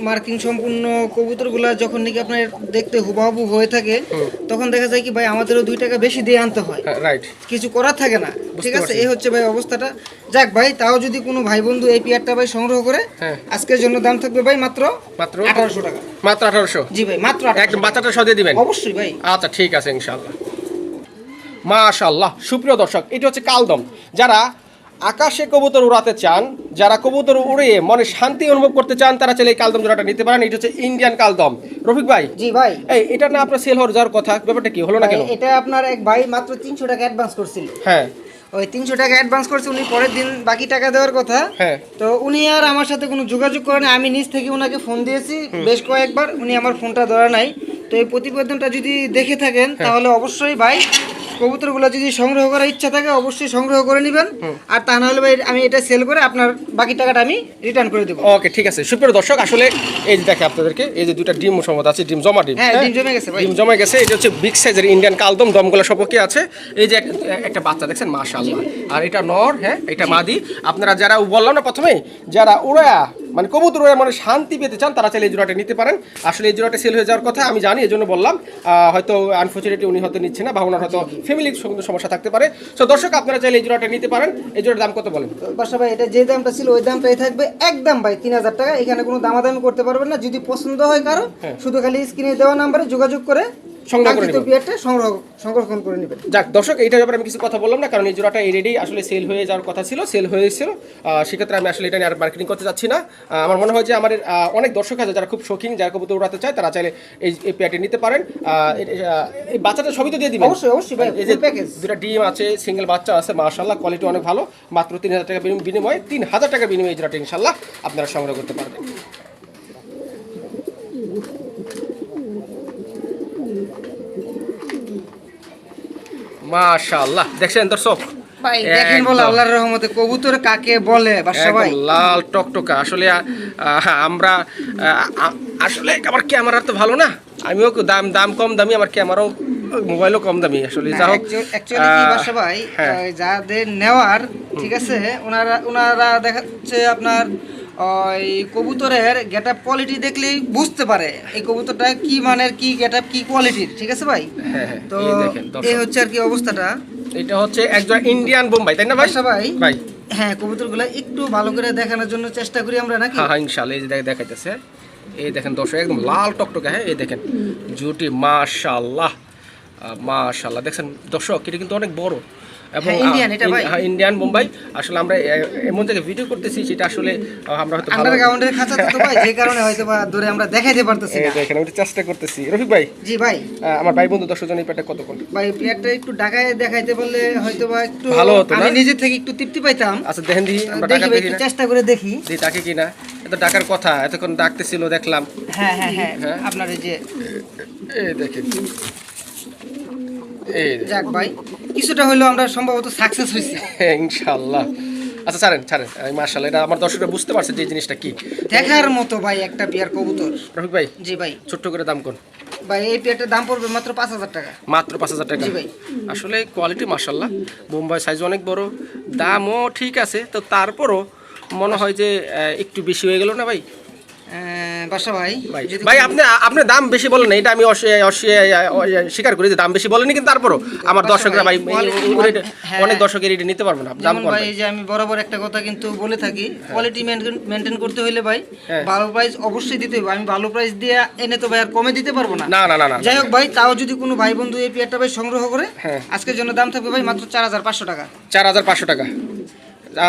মার্কিং সম্পূর্ণ কবুতরগুলা যখন নাকি আপনার দেখতে হুবাহু হয়ে থাকে, তখন দেখা যায় কি ভাই আমাদেরও 2 টাকা বেশি দিয়ে আনতে হয়। রাইট, কিছু করার থাকে না। ঠিক আছে, এই হচ্ছে ভাই অবস্থাটা। যাক ভাই, তাও যদি কোনো ভাই বন্ধু এই পেয়ারটা ভাই সংগ্রহ করে, আজকের জন্য দাম থাকবে ভাই মাত্র 1800 টাকা। মাত্র 1800? জি ভাই, মাত্র একদম বাচ্চাটা সহ দিয়ে দিবেন? অবশ্যই ভাই। আচ্ছা ঠিক আছে, ইনশাআল্লাহ। মাশাআল্লাহ, সুপ্রিয় দর্শক, এটা হচ্ছে কালদম। যারা আকাশে কবুতর উড়াতে চান, যারা কবুতর উড়িয়ে মনে শান্তি অনুভব করতে চান, তারা চাইলে এই কালদম জোড়াটা নিতে পারেন। এটা হচ্ছে ইন্ডিয়ান কালদম। রফিক ভাই, জি ভাই, এটা না আপনার সেল হয়ে যাওয়ার কথা, ব্যাপারটা কি হলো না কেন? এটা আপনার এক ভাই মাত্র 300 টাকা অ্যাডভান্স করছিল। হ্যাঁ, ওই 300 টাকা অ্যাডভান্স করছে, উনি পরের দিন বাকি টাকা দেওয়ার কথা। হ্যাঁ, তো উনি আর আমার সাথে কোনো যোগাযোগ করেন, আমি নিজ থেকে ওনাকে ফোন দিয়েছি বেশ কয়েকবার, উনি আমার ফোনটা ধরে নাই। তো এই প্রতিবেদনটা যদি দেখে থাকেন তাহলে অবশ্যই ভাই কবুতরগুলো যদি সংগ্রহ করার ইচ্ছা থাকে অবশ্যই সংগ্রহ করে নেবেন, আর তা না হলে ভাই আমি এটা সেল করে আপনার বাকি টাকাটা আমি রিটার্ন করে দেবো। ওকে ঠিক আছে। সুপ্রিয় দর্শক, আসলে এই যে দেখে আপনাদেরকে এই যে 2টা ডিম সম্মত আছে, ডিম জমা ডিম। হ্যাঁ, ডিম জমে গেছে ভাই, ডিম জমে গেছে। এটা হচ্ছে বিগ সাইজের ইন্ডিয়ান কালদম, দমগুলো সপকে আছে। এই যে একটা বাচ্চা দেখছেন, মাশাআল্লাহ। আর এটা নর, হ্যাঁ এটা মাদি। আপনারা যারা বললাম না প্রথমে, যারা উড়ায়া মানে কবুতর উড়ায়া মানে শান্তি পেতে চান, তারা চাইলে এই জোড়াটা নিতে পারেন। আসলে এই জোড়াটা সেল হয়ে যাওয়ার কথা আমি জানি, এই জন্য বললাম। হয়তো আনফর্চুনেটলি উনি হয়তো নিচ্ছে না, বা ওনার হয়তো ফ্যামিলির সমস্যা থাকতে পারে। তো দর্শক, আপনারা চাইলে এই জোড়াটা নিতে পারেন। এই জোড়ার দাম কত বলেন? বাসা ভাই, এটা যে দামটা ছিল ওই দামটাই থাকবে একদম ভাই 3000 টাকা। এখানে কোনো দামাদামি করতে পারবেন না। যদি পছন্দ হয় কারো, শুধু খালি স্ক্রিনে দেওয়া নাম্বারে যোগাযোগ করে সংরক্ষণ করে নেবেন। যাক দর্শক, এইটার ব্যাপারে আমি কিছু কথা বললাম না, কারণ এই জোড়াটা রেডি আসলে সেল হয়ে যাওয়ার কথা ছিল, সেল হয়েছিল। সেক্ষেত্রে আমি আসলে এটা নিয়ে আর মার্কেটিং করতে যাচ্ছি না। আমার মনে হয় যে আমাদের অনেক দর্শক আছে যারা খুব শৌখিন, যারা কবুতর উড়াতে চায়, তারা চাইলে এই পেয়ারটি নিতে পারেন। এই বাচ্চাটা সবই তো দিয়ে দিবেন? অবশ্যই অবশ্যই ভাই, এই যে 2টা ডিম আছে, সিঙ্গেল বাচ্চা আছে, মাশাআল্লাহ, কোয়ালিটি অনেক ভালো। মাত্র 3000 টাকা বিনিময়ে, 3000 টাকা বিনিময়ে এই জোড়াটা ইনশাআল্লাহ আপনারা সংগ্রহ করতে পারবেন। মাশাআল্লাহ, দেখছেন দর্শক, ভাই দেখেন বলে আল্লাহর রহমতে কবুতর কাকে বলে বাসা ভাই, লাল টকটকা। আসলে আমরা আসলে আমার ক্যামেরা তো ভালো না, আমিও দাম কম দামি, আমার ক্যামেরাও মোবাইলও কম দামি। আসলে যা হোক, অ্যাকচুয়ালি কি বাসা ভাই, যাদের নেওয়ার ঠিক আছে, ওনারা দেখাচ্ছে আপনার ওই কবুতরের গেটআপ কোয়ালিটি দেখলেই বুঝতে পারে এই কবুতরটা কি মানের, কি গেটআপ, কি কোয়ালিটির। ঠিক আছে ভাই, তো এই হচ্ছে আর কি অবস্থাটা। এটা হচ্ছে একজন ইন্ডিয়ান বোম্বাই, তাই না ভাই? ভাই ভাই, হ্যাঁ, কবুতরগুলো একটু ভালো করে দেখানোর জন্য চেষ্টা করি আমরা নাকি? হ্যাঁ ইনশাআল্লাহ। এই যে দেখাইতেছে, এই দেখেন দর্শক, একদম লাল টকটকে। হ্যাঁ, এই দেখেন জুটি, মাশাআল্লাহ মাশাআল্লাহ। দেখছেন দর্শক, এটা কিন্তু অনেক বড়। এবং ইন্ডিয়ান এটা ভাই ইন্ডিয়ান বোম্বাই। আসলে আমরা এমন জায়গায় ভিডিও করতেছি সেটা আসলে আমরা হয়তো আন্ডারগ্রাউন্ডের খাঁচা তো ভাই, যে কারণে হয়তো বা ধরে আমরা দেখাইতে পারতেছি না। দেখেন আমি চেষ্টা করতেছি। রফিক ভাই, জি ভাই, আমার ভাই বন্ধু 10 জন এই পেটে কত কোন ভাই পেয়ারটা একটু ঢাকায় দেখাইতে পারলে হয়তো বা একটু ভালো হতো না? আমি নিজে থেকে একটু তৃপ্তি পাইতাম। আচ্ছা দেখেন দি আমরা দেখি টাকা ভাই, দেখি একটু না চেষ্টা করে দেখি দি তাকে কিনা। এত টাকার কথা এতক্ষণ ডাকতেছিল দেখলাম। হ্যাঁ হ্যাঁ হ্যাঁ, আপনার এই যে এই দেখেন এই যাক ভাই, কিছুটা হইলেও আমরা সম্ভবত সাকসেস হয়েছি ইনশাআল্লাহ। আচ্ছা ছাড়েন ছাড়েন, মাশাআল্লাহ এটা আমার দর্শকরা বুঝতে পারছে যে এই জিনিসটা কি দেখার মতো ভাই একটা পেয়ার কবুতর। রফিক ভাই জি ভাই, ছোট্ট করে দাম কোন ভাই এই পেয়ারটার দাম পড়বে মাত্র 5,000 টাকা। মাত্র 5,000 টাকা। জি ভাই। আসলে কোয়ালিটি মাশাআল্লাহ, বোম্বাই সাইজ অনেক বড়, দামও ঠিক আছে, তো তারপরও মনে হয় যে একটু বেশি হয়ে গেল না ভাই? বাসা ভাই, ভাই যদি ভাই আপনি দাম বেশি বলেন না, এটা আমি স্বীকার করি যে দাম বেশি বলেনি, কিন্তু তারপরও আমার দর্শকরা ভাই অনেক দর্শকের এটা নিতে পারবো না দাম যেমন কম। ভাই, এই যে আমি বরাবর একটা কথা কিন্তু বলে থাকি, কোয়ালিটি মেনটেন করতে হইলে ভাই হ্যাঁ। ভালো প্রাইস অবশ্যই দিতে হবে। আমি ভালো প্রাইস দিয়ে এনে তো ভাই আর কমে দিতে পারবো না। না না না না যাই হোক ভাই, তাও যদি কোনো ভাই বন্ধু এই পেয়ারটা ভাই সংগ্রহ করে, হ্যাঁ। আজকের জন্য দাম থাকবে ভাই মাত্র 4,500 টাকা। 4,500 টাকা।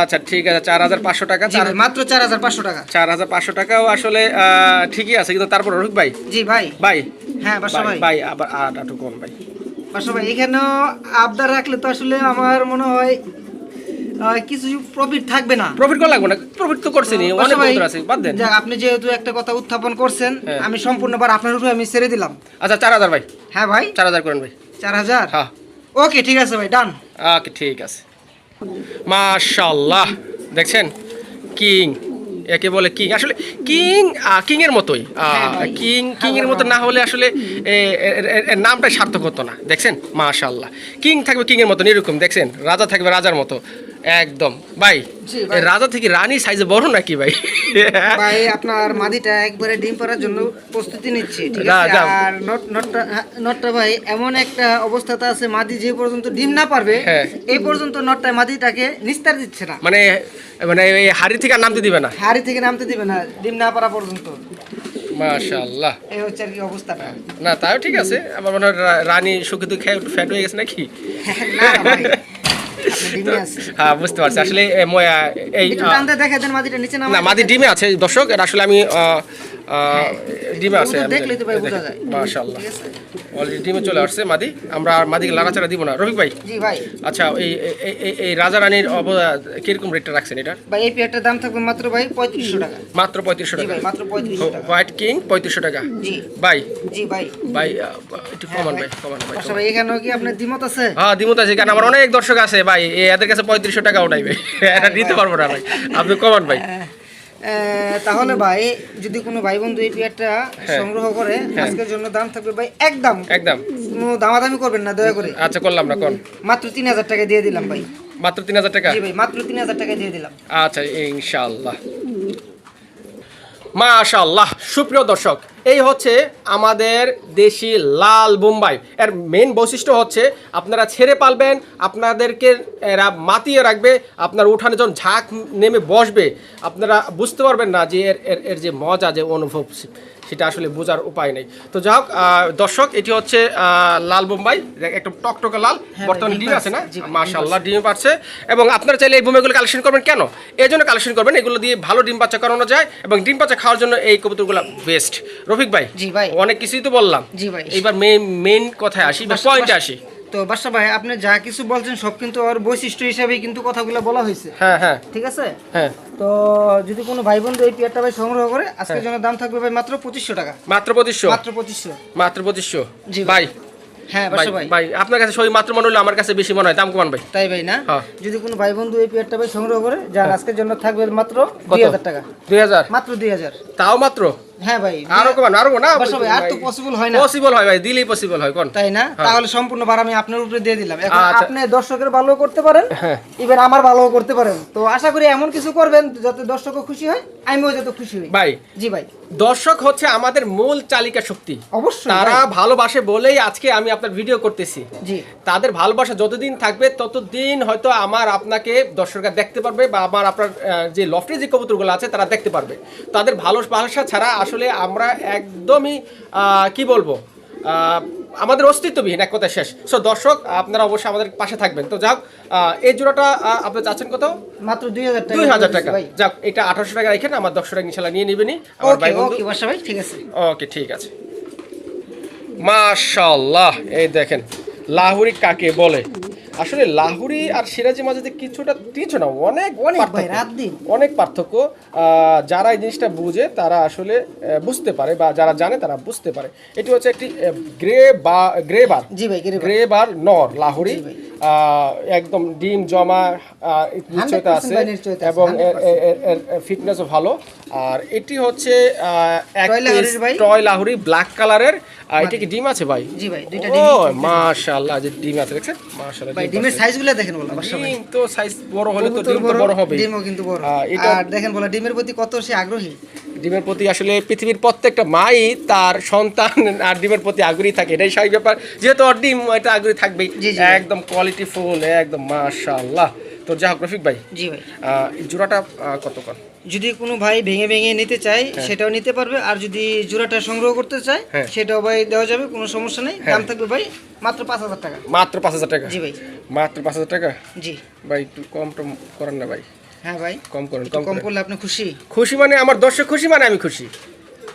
আচ্ছা ঠিক আছে, 4,500 টাকা। জি ভাই, মাত্র 4,500 টাকা। 4,500 টাকাও আসলে ঠিকই আছে, কিন্তু তারপর রফিক ভাই জি ভাই, ভাই হ্যাঁ বাসা ভাই, ভাই আবার একটু কম ভাই। বাসা ভাই এখানেও আবদার রাখলে তো আসলে আমার মনে হয় কিছু প্রফিট থাকবে না। প্রফিট করা লাগবে না, প্রফিট তো করছেনই, বাসা অনেক ভাই, বন্ধুরা আছে, বাদ দেন। যাক, আপনি যেহেতু একটা কথা উত্থাপন করছেন, হ্যাঁ। আমি সম্পূর্ণবার আপনার উপরে আমি ছেড়ে দিলাম। আচ্ছা 4,000 ভাই, হ্যাঁ ভাই, 4,000 করেন ভাই। 4,000। হ্যাঁ ওকে ঠিক আছে ভাই, ডান। ওকে ঠিক আছে। মাশাআল্লাহ, দেখছেন কিং, একে বলে কিং। আসলে কিং কিং এর মতোই, ভাই। কিং এর মতো না হলে আসলে এর নামটা সার্থক হতো না। দেখছেন মাশাআল্লাহ, কিং থাকবে কিং এর মতো এরকম, দেখছেন রাজা থাকবে রাজার মতো একদম। ভাই জি ভাই। এই রাজা থেকে রানী সাইজে বড় নাকি ভাই? ভাই আপনার মাদিটা একবারে ডিম পাড়ার জন্য প্রস্তুতি নিচ্ছে, ঠিক যা, আছে। যা। আর নটটা ভাই এমন একটা অবস্থাতে আছে, মাদি যে পর্যন্ত ডিম না পারবে হ্যাঁ। এই পর্যন্ত নটটা মাদিটাকে নিস্তার দিচ্ছে না, মানে মানে এই হাড়ি থেকে আর নামতে দিবে না। হাড়ি থেকে নামতে দিবে না ডিম না পারা পর্যন্ত। মাশাআল্লাহ। এই হচ্ছে আর কি অবস্থাটা। না তাও ঠিক আছে, আমার মনে হয় রানী সুখে দুঃখে একটু ফ্যাট হয়ে গেছে নাকি? না ভাই, আপনি ডিমে আছে। হ্যাঁ বুঝতে পারছি। আসলে এই একটু টানতে দেখা দেন মাদিটা নিচে না মাদি ডিমে আছে দর্শক, এটা আসলে আমি ডিমে আছে, ওটা দেখলেই তো ভাই বোঝা যায়। মাশাআল্লাহ ঠিক আছে। অলরেডি ডিমে চলে আসছে মাদি। আমরা আর মাদিকে লাড়াচাড়া দিব না রফিক ভাই। জি ভাই, আচ্ছা এই রাজা রানীর কিরকম রেটটা রাখছেন এটা? ভাই এই পেয়ারটার দাম থাকবে মাত্র ভাই 3500 টাকা। মাত্র 3500 জি টাকা। ভাই, মাত্র 3500 টাকা। হোয়াইট কিং 3500 টাকা। জি ভাই জি ভাই। ভাই একটু কমান ভাই, কমান ভাই। আচ্ছা ভাই, এখানেও কি আপনার দ্বিমত আছে? হ্যাঁ দিমত আছে, কারণ আমার অনেক দর্শক আছে ভাই, এদের কাছে 3500 টাকাও নাই ভাই, এটা নিতে পারবো না ভাই, আপনি কমান ভাই। তাহলে ভাই যদি কোনো ভাই বন্ধু এই পেয়ারটা হ্যাঁ। সংগ্রহ করে, হ্যাঁ। আজকের জন্য দাম থাকবে ভাই একদম, একদম। কোনো দামাদামি করবেন না দয়া করে, আচ্ছা করলাম না, কোন মাত্র 3,000 টাকা দিয়ে দিলাম ভাই। মাত্র 3,000 টাকা। জি ভাই, মাত্র 3,000 টাকা দিয়ে দিলাম। আচ্ছা ইনশাআল্লাহ। মাশাআল্লাহ। সুপ্রিয় দর্শক, এই হচ্ছে আমাদের দেশি লাল বোম্বাই। এর মেন বৈশিষ্ট্য হচ্ছে আপনারা ছেড়ে পালবেন, আপনাদেরকে এরা মাতিয়ে রাখবে, আপনার উঠানে যখন ঝাঁক নেমে বসবে আপনারা বুঝতে পারবেন না যে এর যে মজা, যে অনুভব, সেটা আসলে বোঝার উপায় নেই। তো যাই হোক দর্শক, এটি হচ্ছে লাল বোম্বাই, একটা টকটকে লাল, হ্যাঁ বর্তমানে ভাই, ডিম আছে না? জি ভাই, মাশাআল্লাহ ডিম পাচ্ছে। এবং আপনারা চাইলে এই বোম্বাইগুলো কালেকশন করবেন কেন? এই জন্য কালেকশন করবেন, এগুলো দিয়ে ভালো ডিম বাচ্চা করানো যায় এবং ডিম বাচ্চা খাওয়ার জন্য এই কবুতরগুলো বেস্ট। রফিক ভাই, জি ভাই। অনেক কিছুই তো বললাম, জি ভাই। এইবার মেইন কথায় আসি বা পয়েন্টে আসি। তো বাদশা ভাই, আপনি যা কিছু বলছেন সব কিন্তু ওর বৈশিষ্ট্য হিসাবেই কিন্তু কথাগুলো বলা হয়েছে, হ্যাঁ হ্যাঁ ঠিক আছে। হ্যাঁ। তো যদি কোনো ভাই বন্ধু এই পেয়ারটা ভাই সংগ্রহ করে, আজকের জন্য দাম থাকবে ভাই মাত্র 2500 টাকা। মাত্র 2500? মাত্র 2500। মাত্র 2500? জি ভাই হ্যাঁ ভাই বাদশা ভাই, ভাই আপনার কাছে সবই মাত্র মনে হলো, আমার কাছে বেশি মনে হয়, দাম কমান ভাই। তাই ভাই না? হ্যাঁ। যদি কোনো ভাই বন্ধু এই পেয়ারটা ভাই সংগ্রহ করে, যার আজকের জন্য থাকবে মাত্র কত? 2000 টাকা। 2000? মাত্র 2000। তাও মাত্র? হ্যাঁ ভাই, আরো কমান, আরো না বাদশা ভাই, আর তো পসিবল হয় না। পসিবল হয় ভাই, দিলেই পসিবল হয়, কোন? তাই না? হ্যাঁ। তাহলে সম্পূর্ণ ভার আমি আপনার উপরে দিয়ে দিলাম। এখন আচ্ছা। আপনি দর্শকের ভালো করতে পারেন, হ্যাঁ। এবার আমার ভালো করতে পারেন। তো আশা করি এমন কিছু করবেন যাতে দর্শকও খুশি হয়, আমিও যাতে খুশি হই ভাই। জি ভাই, দর্শক হচ্ছে আমাদের মূল চালিকা শক্তি, অবশ্যই তারা ভাই। ভালোবাসে বলেই আজকে আমি আপনার ভিডিও করতেছি। জি তাদের ভালোবাসা যতদিন থাকবে ততদিন হয়তো আপনাকে দর্শকরা দেখতে পারবে, বা আপনার যে লফটে যে কবুতরগুলো আছে তারা দেখতে পারবে। তাদের ভালোবাসা ছাড়া আসলে আমরা একদমই কি বলবো, আমাদের অস্তিত্ববিহীন এক কথা শেষ। সো দর্শক আপনারা অবশ্যই আমাদের পাশে থাকবেন। তো যাক এই জোড়াটা আপনি চাচ্ছেন কত? মাত্র 2000 টাকা। 2000 টাকা। ভাই যাক এটা 1800 টাকা রেখেন, আমার দর্শকরা ইনশাআল্লাহ নিয়ে নেবেনি আমার ভাই ওকে বন্ধু। ওকে বাসা ভাই ঠিক আছে। ওকে ঠিক আছে। মাশাআল্লাহ, এই দেখেন লাহুরি কাকে বলে। আসলে লাহুরি আর সিরাজি মাঝে যে কিছু না, অনেক অনেক ভাই, পার্থক্য। রাত দিন। অনেক পার্থক্য। যারা এই জিনিসটা বুঝে তারা আসলে বুঝতে পারে, বা যারা জানে তারা বুঝতে পারে। এটি হচ্ছে একটি গ্রেবার। জি ভাই গ্রেবার নর লাহুরি। জি ভাই। একদম ডিম জমা নিশ্চয়তা 100% আছে ভাই নিশ্চয়তা আছে, এবং 100% ফিটনেসও ভালো। আর এটি হচ্ছে এক টয় লাহুরির ভাই। টয় লাহুরি ব্ল্যাক কালারের। এটা কি ডিম আছে ভাই? জি ভাই, দুইটা ও ডিম। মাশাআল্লাহ, যে ডিম আছে দেখছেন মাশাআল্লাহ। ভাই ডিমের সাইজগুলো দেখেন বলা বাসা ভাই। ডিম তো সাইজ বড় হলে তো কবুতর ডিম তো বড় হবে। ডিমও কিন্তু বড়। এটা আর দেখেন বলা ডিমের প্রতি কত সে আগ্রহী। ডিমের প্রতি আসলে পৃথিবীর প্রত্যেকটা মাই তার সন্তান আর ডিমের প্রতি আগ্রহী থাকে, এটাই স্বাভাবিক ব্যাপার। যেহেতু ওর ডিম এটা আগ্রহী থাকবেই। জি, জি। একদম কোয়ালিটি ফুল, একদম মাশাআল্লাহ। তো যাই হোক রফিক ভাই, জি ভাই, এই জোড়াটা কত কর? যদি কোনো ভাই ভেঙে ভেঙে নিতে চায় সেটাও নিতে পারবে, আর যদি জোড়াটা সংগ্রহ করতে চায় হ্যাঁ। সেটাও ভাই দেওয়া যাবে, কোনো সমস্যা নেই। দাম থাকবে ভাই মাত্র 5000 টাকা। মাত্র 5000 টাকা? জি ভাই। মাত্র 5000 টাকা? জি ভাই একটু কম টম করেন না ভাই। হ্যাঁ ভাই, কম করেন, একটু কম করলে আপনি খুশি। খুশি মানে আমার দর্শক খুশি মানে আমি খুশি।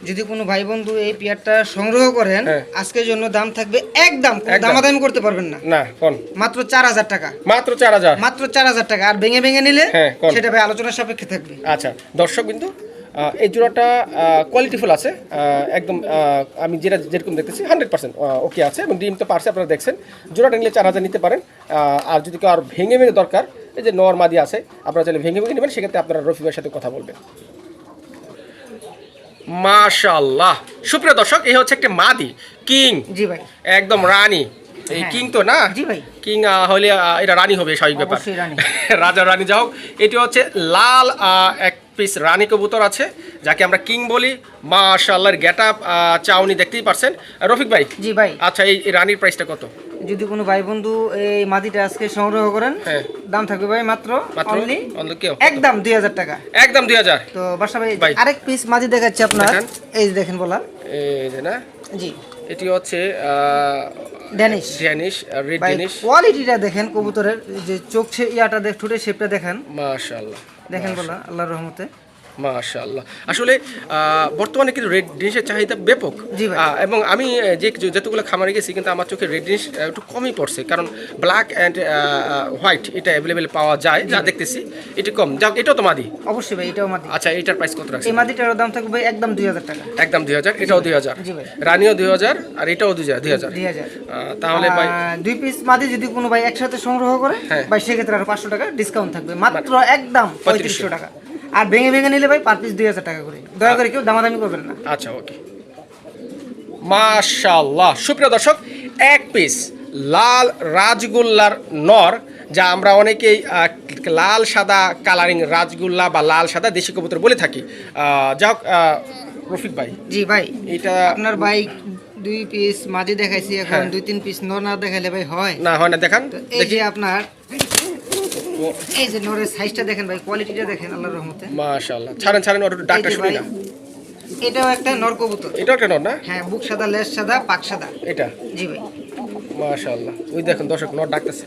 যদি কোনো ভাই বন্ধু এই পেয়ারটা সংগ্রহ করেন হ্যাঁ। আজকের জন্য দাম থাকবে একদম, কোনো একদম। দামাদামি করতে পারবেন না, না কোন? মাত্র 4000 টাকা। মাত্র 4000? মাত্র 4000 টাকা। আর ভেঙে ভেঙে নিলে হ্যাঁ, কোন? সেটা ভাই আলোচনার সাপেক্ষে থাকবে। আচ্ছা দর্শক কিন্তু এই জোড়াটা কোয়ালিটিফুল আছে একদম। আমি যেরকম দেখতেছি 100% ওকে আছে, এবং ডিম তো পারছে আপনারা দেখছেন। জোড়াটা নিলে 4000 নিতে পারেন। আর যদি কেউ আর ভেঙে ভেঙে দরকার, এই যে নর মাদি আছে, আপনারা চাইলে ভেঙে ভেঙে নেবেন, সেক্ষেত্রে আপনারা রফি ভাইয়ের সাথে কথা বলবেন। মাশাআল্লাহ, সুপ্রিয় দর্শক, এই হচ্ছে একটা মাদি কিং। জি ভাই। একদম রানী। এই হ্যাঁ। কিং তো না? জি ভাই। কিং হলে এটা রানী হবে, স্বাভাবিক ব্যাপার। অবশ্যই রানী। রাজা রানী। যাও, এটি হচ্ছে লাল এক পিস রানী কবুতর আছে, যাকে আমরা কিং বলি। মাশাআল্লাহর গেটআপ চাউনি দেখতেই পারছেন। রফিক ভাই, জি ভাই, আচ্ছা এই রানীর প্রাইসটা কত? যদি কোনো ভাই বন্ধু এই মাদিটা আজকে সংগ্রহ করেন হ্যাঁ। দাম থাকবে ভাই মাত্র অনলি কেউ একদম 2000 টাকা। একদম 2000? তো বাসা ভাই ভাই। আরেক পিস মাদি দেখাচ্ছি আপনার। দেখান। এই যে দেখেন বলা। এই যে না, জি এটি হচ্ছে ড্যানিশ। ড্যানিশ, রেড ভাই ড্যানিশ। কোয়ালিটিটা দেখেন কবুতরের, যে চোখ ইয়াটা ঠোঁটের শেপটা দেখেন। মাশাআল্লাহ, দেখেন বলা আল্লাহর রহমতে। মাশাআল্লাহ। আসলে বর্তমানে কিন্তু রেড ডিনিশের চাহিদা ব্যাপক। জি ভাই। এবং আমি যতগুলো খামারে গেছি, কিন্তু আমার চোখে রেড ডিনিশ একটু কমই পড়ছে, কারণ ব্ল্যাক অ্যান্ড হোয়াইট এটা অ্যাভেলেবেল পাওয়া যায়, যা দেখতেছি এটি কম। যাক, এটাও তো মাদি? অবশ্যই ভাই, এটাও মাদি। আচ্ছা, এটার প্রাইস কত রাখছে? এই মাদিটার দাম থাকবে ভাই একদম 2000 টাকা। একদম 2000? এটাও 2000? জি ভাই। রানিও 2000 আর এটাও 2000? 2000। তাহলে ভাই দুই পিস মাদি যদি কোনো ভাই একসাথে সংগ্রহ করে হ্যাঁ। ভাই সেক্ষেত্রে আরো 500 টাকা ডিসকাউন্ট থাকবে, মাত্র একদম 3500 3500 টাকা। আর ভেঙে ভেঙে নিলে ভাই পার পিস 2000 টাকা করে। দয়া করে কেউ দামাদামি করবেন না। আচ্ছা ওকে। মাশাআল্লাহ, সুপ্রিয় দর্শক, এক পিস লাল রাজগোল্লার নর, যা আমরা অনেকেই লাল সাদা কালারিং রাজগোল্লা বা লাল সাদা দেশি কবুতর বলে থাকি। যাক রফিক ভাই, জি ভাই, এটা আপনার ভাই দুই পিস মাদি দেখাইছি, এখন হ্যাঁ। 2-3 পিস নর না দেখাইলে ভাই হয় না হয় না, দেখান তো এই যে আপনার এই যে নরের সাইজটা দেখেন ভাই, কোয়ালিটিটা দেখেন আল্লাহর রহমতে। মাশাআল্লাহ। ছাড়েন ওর ডাকটা এই যে শুনি ভাই, না। এটাও একটা নর কবুতর। এটাও একটা নর না? হ্যাঁ, বুক সাদা, লেজ সাদা, পাক সাদা। এটা জি ভাই। মাশাআল্লাহ, ওই দেখেন দর্শক, নর ডাকতেছে।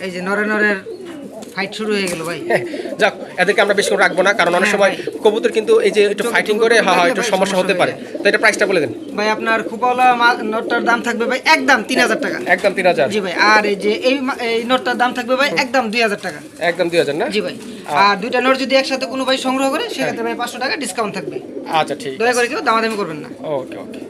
এই যে নরের ফাইট শুরু হয়ে গেল ভাই। যাক, এদেরকে আমরা বেশি করে রাখবো না, কারণ অনেক হ্যাঁ সময় ভাই। কবুতর কিন্তু এই যে একটু চোখে ফাইটিং কবুতর করে, হ্যাঁ লাগলে একটু ভাই সমস্যা হতে সমস্যা পারে। হয়ে তো এটা প্রাইসটা বলে দেন। ভাই আপনার খুপাওয়ালা নটটার দাম থাকবে ভাই একদম 3000 টাকা। একদম 3000? জি ভাই। আর এই যে এই নটটার দাম থাকবে ভাই একদম 2000 টাকা। একদম 2000 না? জি ভাই। আর দুইটা নট যদি একসাথে কোনো ভাই সংগ্রহ করে সেক্ষেত্রে ভাই 500 টাকা ডিসকাউন্ট থাকবে। আচ্ছা ঠিক দয়া আছে। করে কেউ দামাদামি করবেন না। ওকে ওকে।